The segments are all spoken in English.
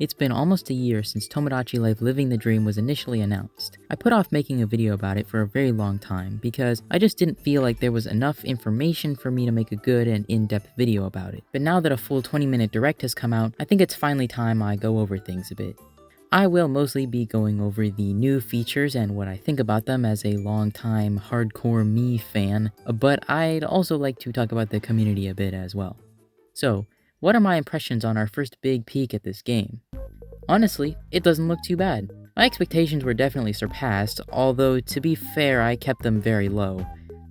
It's been almost a year since Tomodachi Life Living the Dream was initially announced. I put off making a video about it for a very long time because I just didn't feel like there was enough information for me to make a good and in-depth video about it. But now that a full 20-minute direct has come out, I think it's finally time I go over things a bit. I will mostly be going over the new features and what I think about them as a long-time hardcore Mii fan, but I'd also like to talk about the community a bit as well. So, what are my impressions on our first big peek at this game? Honestly, it doesn't look too bad. My expectations were definitely surpassed, although to be fair, I kept them very low.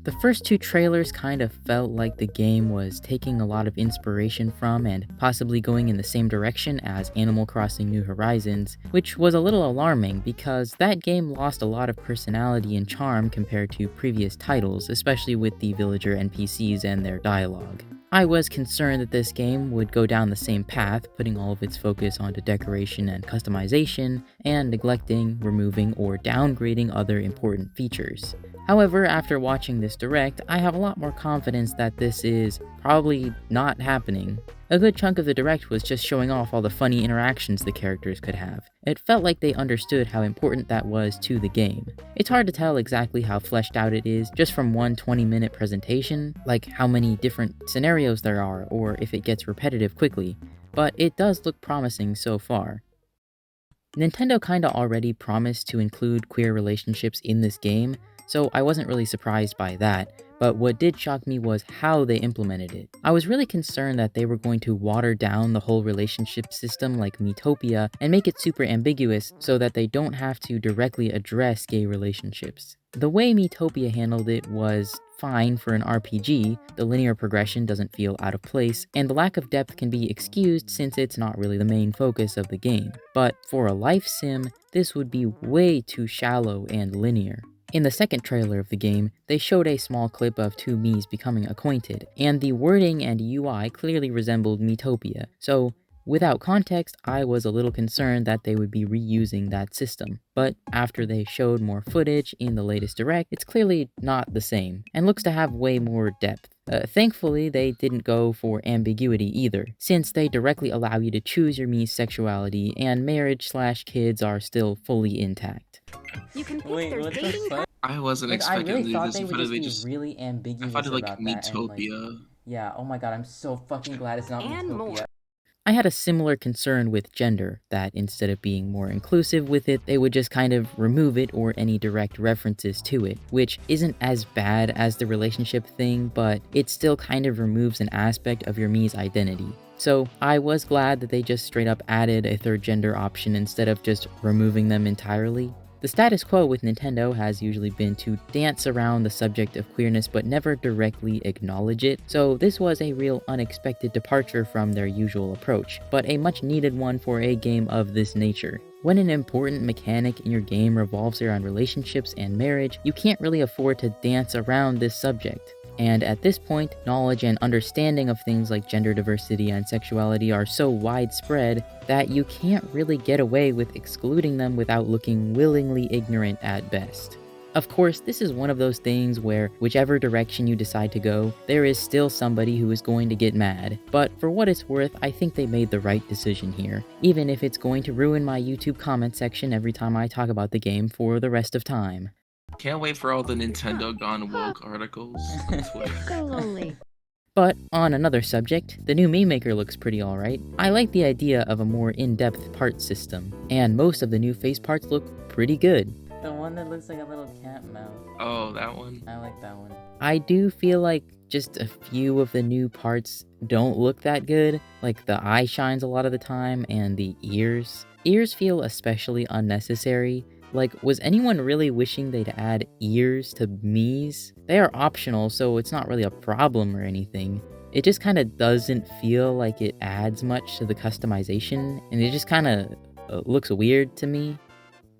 The first two trailers kind of felt like the game was taking a lot of inspiration from and possibly going in the same direction as Animal Crossing New Horizons, which was a little alarming because that game lost a lot of personality and charm compared to previous titles, especially with the villager NPCs and their dialogue. I was concerned that this game would go down the same path, putting all of its focus onto decoration and customization, and neglecting, removing, or downgrading other important features. However, after watching this direct, I have a lot more confidence that this is probably not happening. A good chunk of the direct was just showing off all the funny interactions the characters could have. It felt like they understood how important that was to the game. It's hard to tell exactly how fleshed out it is just from one 20-minute presentation, like how many different scenarios there are or if it gets repetitive quickly, but it does look promising so far. Nintendo kinda already promised to include queer relationships in this game, so I wasn't really surprised by that, but what did shock me was how they implemented it. I was really concerned that they were going to water down the whole relationship system like Miitopia and make it super ambiguous so that they don't have to directly address gay relationships. The way Miitopia handled it was fine for an RPG, the linear progression doesn't feel out of place, and the lack of depth can be excused since it's not really the main focus of the game. But for a life sim, this would be way too shallow and linear. In the second trailer of the game, they showed a small clip of two Miis becoming acquainted, and the wording and UI clearly resembled Miitopia, so without context, I was a little concerned that they would be reusing that system. But after they showed more footage in the latest direct, it's clearly not the same, and looks to have way more depth. Thankfully, they didn't go for ambiguity either, since they directly allow you to choose your Mii's sexuality, and marriage/kids are still fully intact. You can pick Wait, their what the dating fuck? I wasn't Like, I expecting really to do thought this. they I would thought just they be just. really I thought ambiguous it like about that, and like, Miitopia. yeah, oh my god, I'm so fucking glad it's not and more. Miitopia. I had a similar concern with gender, that instead of being more inclusive with it, they would just kind of remove it or any direct references to it, which isn't as bad as the relationship thing, but it still kind of removes an aspect of your Mii's identity. So I was glad that they just straight up added a third gender option instead of just removing them entirely. The status quo with Nintendo has usually been to dance around the subject of queerness but never directly acknowledge it, so this was a real unexpected departure from their usual approach, but a much needed one for a game of this nature. When an important mechanic in your game revolves around relationships and marriage, you can't really afford to dance around this subject. And at this point, knowledge and understanding of things like gender diversity and sexuality are so widespread that you can't really get away with excluding them without looking willingly ignorant at best. Of course, this is one of those things where whichever direction you decide to go, there is still somebody who is going to get mad. But for what it's worth, I think they made the right decision here, even if it's going to ruin my YouTube comment section every time I talk about the game for the rest of time. Can't wait for all the Nintendo Gone Woke articles on Twitter. So lonely. But on another subject, the new Mii Maker looks pretty alright. I like the idea of a more in-depth part system, and most of the new face parts look pretty good. The one that looks like a little cat mouse. Oh, that one? I like that one. I do feel like just a few of the new parts don't look that good, like the eye shines a lot of the time, and the ears. Ears feel especially unnecessary. Like, was anyone really wishing they'd add ears to Mii's? They are optional, so it's not really a problem or anything. It just kinda doesn't feel like it adds much to the customization, and it just kinda looks weird to me.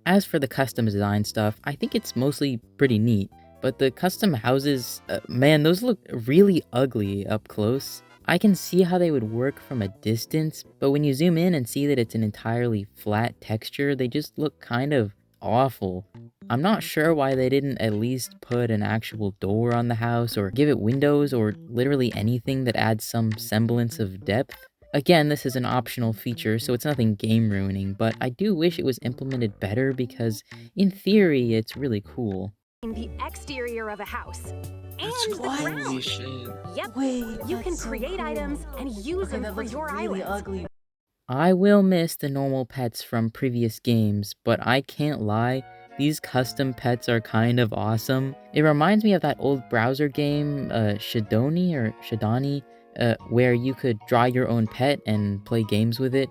As for the custom design stuff, I think it's mostly pretty neat, but the custom houses, man, those look really ugly up close. I can see how they would work from a distance, but when you zoom in and see that it's an entirely flat texture, they just look kind of awful. I'm not sure why they didn't at least put an actual door on the house or give it windows or literally anything that adds some semblance of depth. Again, this is an optional feature, so it's nothing game ruining, but I do wish it was implemented better because, in theory, it's really cool. The exterior of a house That's and the holy ground. shit. Yep. Wait, You can that's so create cool. items and use Okay, them that for looks your really islands. ugly. I will miss the normal pets from previous games, but I can't lie, these custom pets are kind of awesome. It reminds me of that old browser game, Shadani, where you could draw your own pet and play games with it.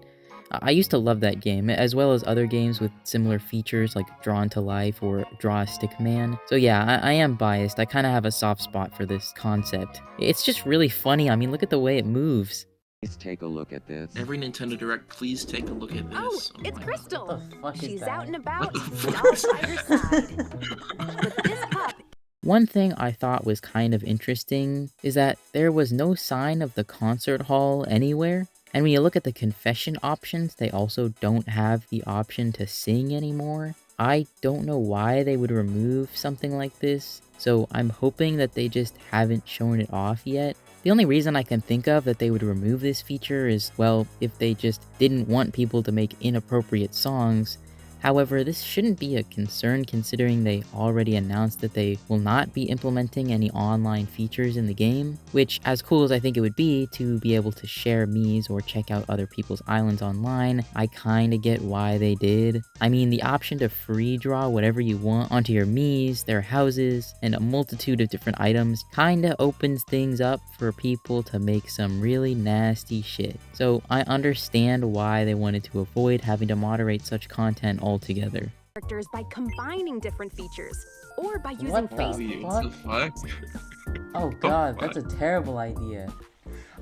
I used to love that game, as well as other games with similar features like Drawn to Life or Draw a Stick Man. So yeah, I am biased. I kind of have a soft spot for this concept. It's just really funny. I mean, look at the way it moves. Please take a look at this. Every Nintendo Direct, please take a look at Oh, this. it's my Crystal. What the fuck is She's that? out and about. What the fuck Doll is by her side. But this pup One thing I thought was kind of interesting is that there was no sign of the concert hall anywhere. And when you look at the confession options, they also don't have the option to sing anymore. I don't know why they would remove something like this, so I'm hoping that they just haven't shown it off yet. The only reason I can think of that they would remove this feature is, well, if they just didn't want people to make inappropriate songs. However, this shouldn't be a concern considering they already announced that they will not be implementing any online features in the game, which, as cool as I think it would be to be able to share Miis or check out other people's islands online, I kinda get why they did. I mean, the option to free draw whatever you want onto your Miis, their houses, and a multitude of different items kinda opens things up for people to make some really nasty shit. So I understand why they wanted to avoid having to moderate such content altogether. characters by combining different features or by using What the face Holy, fuck? what the fuck? Oh god, that's a terrible idea.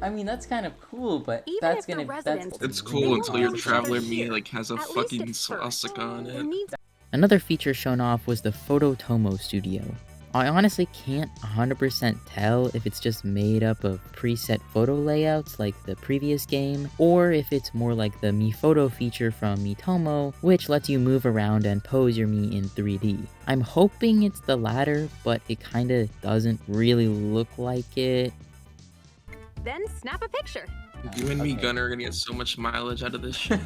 I mean, that's kind of cool, but Even that's if the gonna residents- It's They cool won't until your know each Traveler other Me here, like has a at least fucking at first. swastika on There it. needs Another feature shown off was the Photo Tomo Studio. I honestly can't 100% tell if it's just made up of preset photo layouts like the previous game, or if it's more like the Mi Photo feature from Miitomo, which lets you move around and pose your Mi in 3D. I'm hoping it's the latter, but it kinda doesn't really look like it. then snap a picture. You and me, Okay. Gunner, are gonna get so much mileage out of this shit.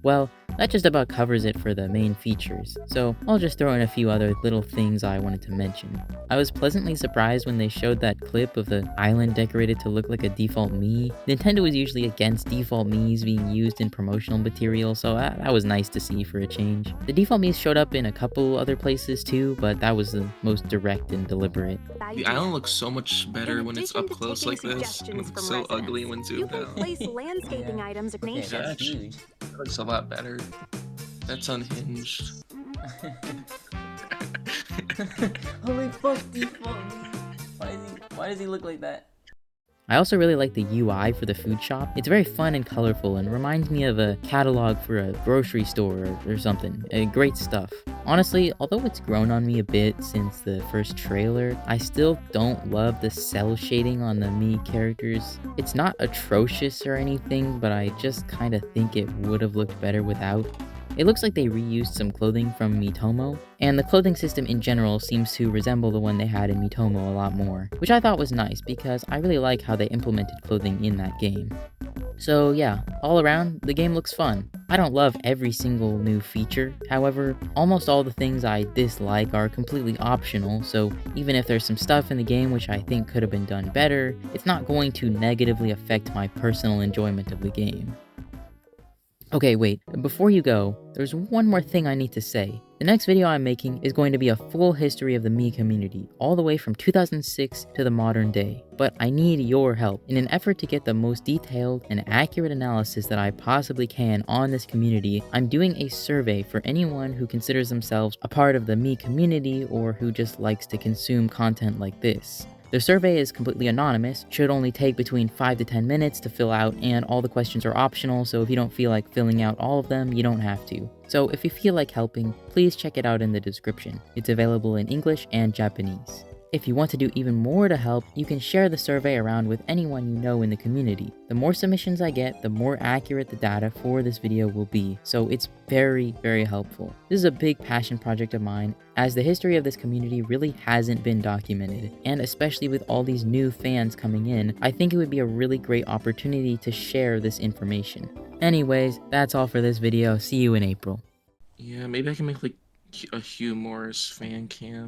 Well, that just about covers it for the main features, so I'll just throw in a few other little things I wanted to mention. I was pleasantly surprised when they showed that clip of the island decorated to look like a default Mii. Nintendo is usually against default Miis being used in promotional material, so that was nice to see for a change. The default Miis showed up in a couple other places too, but that was the most direct and deliberate. The island looks so much better In when it's addition up to close taking like this, and suggestions it looks from so residents, ugly when You zoomed can out. place landscaping Yeah. items of Okay, nature. that's Yeah. huge. It looks a lot better. That's unhinged. Holy fuck, default. Why does he look like that? I also really like the UI for the food shop. It's very fun and colorful and reminds me of a catalog for a grocery store or something. Great stuff. Honestly, although it's grown on me a bit since the first trailer, I still don't love the cell shading on the Mii characters. It's not atrocious or anything, but I just kinda think it would have looked better without. It looks like they reused some clothing from Miitomo, and the clothing system in general seems to resemble the one they had in Miitomo a lot more, which I thought was nice because I really like how they implemented clothing in that game. So yeah, all around, the game looks fun. I don't love every single new feature, however, almost all the things I dislike are completely optional, so even if there's some stuff in the game which I think could have been done better, it's not going to negatively affect my personal enjoyment of the game. Okay, wait, before you go, there's one more thing I need to say. The next video I'm making is going to be a full history of the Mii community, all the way from 2006 to the modern day. But I need your help. In an effort to get the most detailed and accurate analysis that I possibly can on this community, I'm doing a survey for anyone who considers themselves a part of the Mii community or who just likes to consume content like this. The survey is completely anonymous, should only take between 5 to 10 minutes to fill out, and all the questions are optional, so if you don't feel like filling out all of them, you don't have to. So if you feel like helping, please check it out in the description. It's available in English and Japanese. If you want to do even more to help, you can share the survey around with anyone you know in the community. The more submissions I get, the more accurate the data for this video will be, so it's very, very helpful. This is a big passion project of mine, as the history of this community really hasn't been documented, and especially with all these new fans coming in, I think it would be a really great opportunity to share this information. Anyways, that's all for this video. See you in April. Yeah, maybe I can make like a Hugh Morris fan cam.